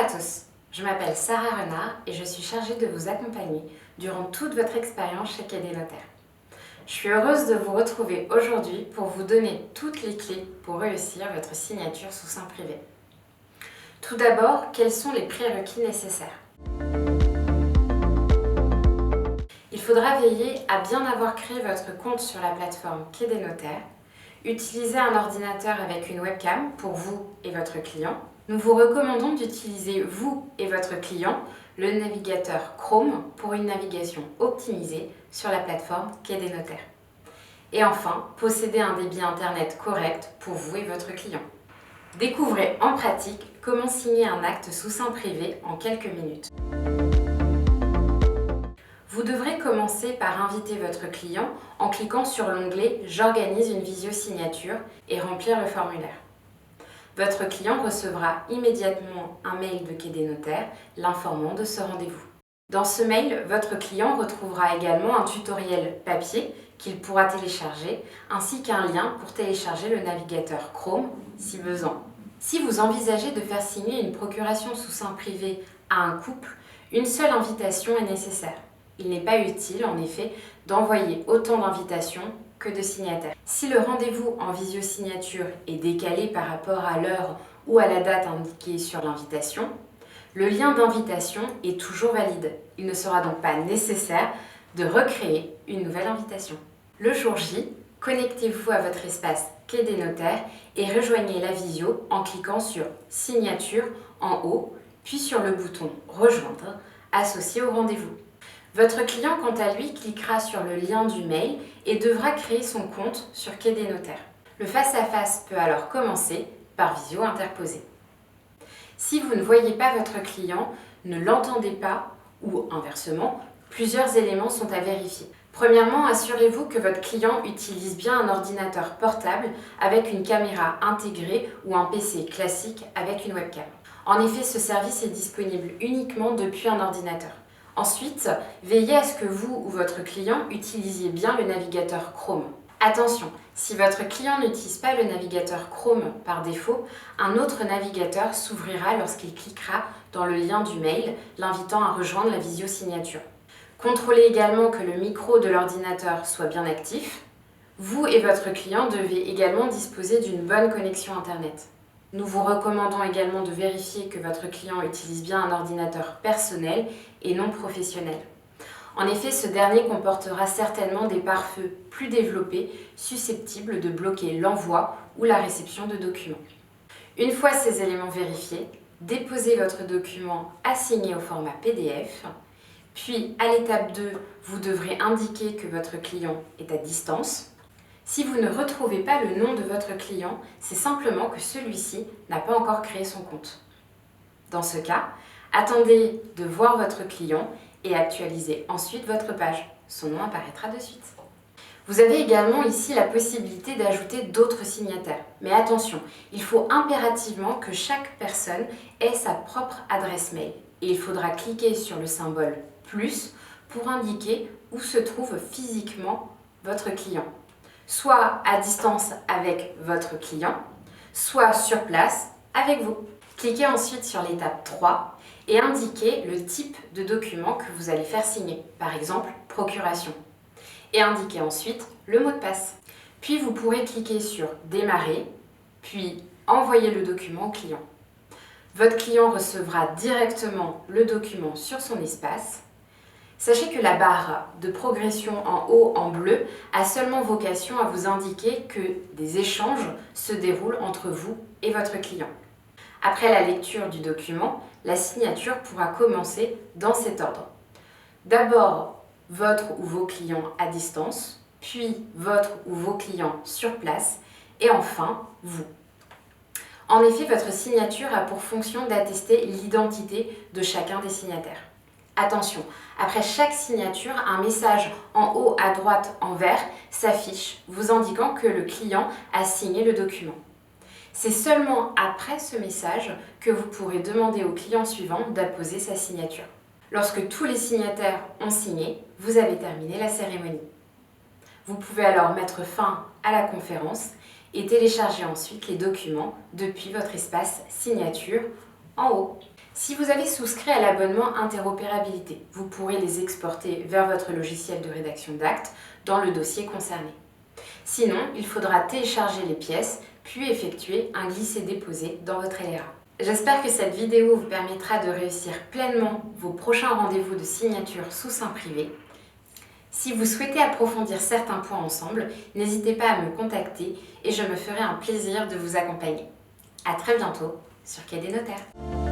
à tous, je m'appelle Sarah Renard et je suis chargée de vous accompagner durant toute votre expérience chez Cadet Notaire. Je suis heureuse de vous retrouver aujourd'hui pour vous donner toutes les clés pour réussir votre signature sous seing privé. Tout d'abord, quels sont les prérequis nécessaires? Il faudra veiller à bien avoir créé votre compte sur la plateforme Cadet Notaire, utiliser un ordinateur avec une webcam pour vous et votre client. Nous vous recommandons d'utiliser, vous et votre client, le navigateur Chrome pour une navigation optimisée sur la plateforme Cadet Notaire. Et enfin, posséder un débit internet correct pour vous et votre client. Découvrez en pratique comment signer un acte sous seing privé en quelques minutes. Vous devrez commencer par inviter votre client en cliquant sur l'onglet « J'organise une visio-signature » et remplir le formulaire. Votre client recevra immédiatement un mail de Cadet Notaire l'informant de ce rendez-vous. Dans ce mail, votre client retrouvera également un tutoriel papier qu'il pourra télécharger, ainsi qu'un lien pour télécharger le navigateur Chrome si besoin. Si vous envisagez de faire signer une procuration sous seing privé à un couple, une seule invitation est nécessaire. Il n'est pas utile, en effet, d'envoyer autant d'invitations que de signataires. Si le rendez-vous en visio-signature est décalé par rapport à l'heure ou à la date indiquée sur l'invitation, le lien d'invitation est toujours valide. Il ne sera donc pas nécessaire de recréer une nouvelle invitation. Le jour J, connectez-vous à votre espace Cadet Notaire et rejoignez la visio en cliquant sur « Signature » en haut, puis sur le bouton « Rejoindre » associé au rendez-vous. Votre client, quant à lui, cliquera sur le lien du mail et devra créer son compte sur Cadet Notaire. Le face-à-face peut alors commencer par visio interposée. Si vous ne voyez pas votre client, ne l'entendez pas ou inversement, plusieurs éléments sont à vérifier. Premièrement, assurez-vous que votre client utilise bien un ordinateur portable avec une caméra intégrée ou un PC classique avec une webcam. En effet, ce service est disponible uniquement depuis un ordinateur. Ensuite, veillez à ce que vous ou votre client utilisiez bien le navigateur Chrome. Attention, si votre client n'utilise pas le navigateur Chrome par défaut, un autre navigateur s'ouvrira lorsqu'il cliquera dans le lien du mail, l'invitant à rejoindre la visio-signature. Contrôlez également que le micro de l'ordinateur soit bien actif. Vous et votre client devez également disposer d'une bonne connexion Internet. Nous vous recommandons également de vérifier que votre client utilise bien un ordinateur personnel et non professionnel. En effet, ce dernier comportera certainement des pare-feux plus développés, susceptibles de bloquer l'envoi ou la réception de documents. Une fois ces éléments vérifiés, déposez votre document à signer au format PDF. Puis, à l'étape 2, vous devrez indiquer que votre client est à distance. Si vous ne retrouvez pas le nom de votre client, c'est simplement que celui-ci n'a pas encore créé son compte. Dans ce cas, attendez de voir votre client et actualisez ensuite votre page. Son nom apparaîtra de suite. Vous avez également ici la possibilité d'ajouter d'autres signataires. Mais attention, il faut impérativement que chaque personne ait sa propre adresse mail. Et il faudra cliquer sur le symbole « plus » pour indiquer où se trouve physiquement votre client. Soit à distance avec votre client, soit sur place avec vous. Cliquez ensuite sur l'étape 3 et indiquez le type de document que vous allez faire signer, par exemple procuration. Et indiquez ensuite le mot de passe. Puis vous pourrez cliquer sur démarrer, puis envoyer le document au client. Votre client recevra directement le document sur son espace. Sachez que la barre de progression en haut en bleu a seulement vocation à vous indiquer que des échanges se déroulent entre vous et votre client. Après la lecture du document, la signature pourra commencer dans cet ordre. D'abord, votre ou vos clients à distance, puis votre ou vos clients sur place, et enfin, vous. En effet, votre signature a pour fonction d'attester l'identité de chacun des signataires. Attention, après chaque signature, un message en haut à droite en vert s'affiche, vous indiquant que le client a signé le document. C'est seulement après ce message que vous pourrez demander au client suivant d'apposer sa signature. Lorsque tous les signataires ont signé, vous avez terminé la cérémonie. Vous pouvez alors mettre fin à la conférence et télécharger ensuite les documents depuis votre espace signature en haut. Si vous avez souscrit à l'abonnement interopérabilité, vous pourrez les exporter vers votre logiciel de rédaction d'actes dans le dossier concerné. Sinon, il faudra télécharger les pièces, puis effectuer un glisser-déposer dans votre LRA. J'espère que cette vidéo vous permettra de réussir pleinement vos prochains rendez-vous de signature sous seing privé. Si vous souhaitez approfondir certains points ensemble, n'hésitez pas à me contacter et je me ferai un plaisir de vous accompagner. À très bientôt sur Quai des Notaires.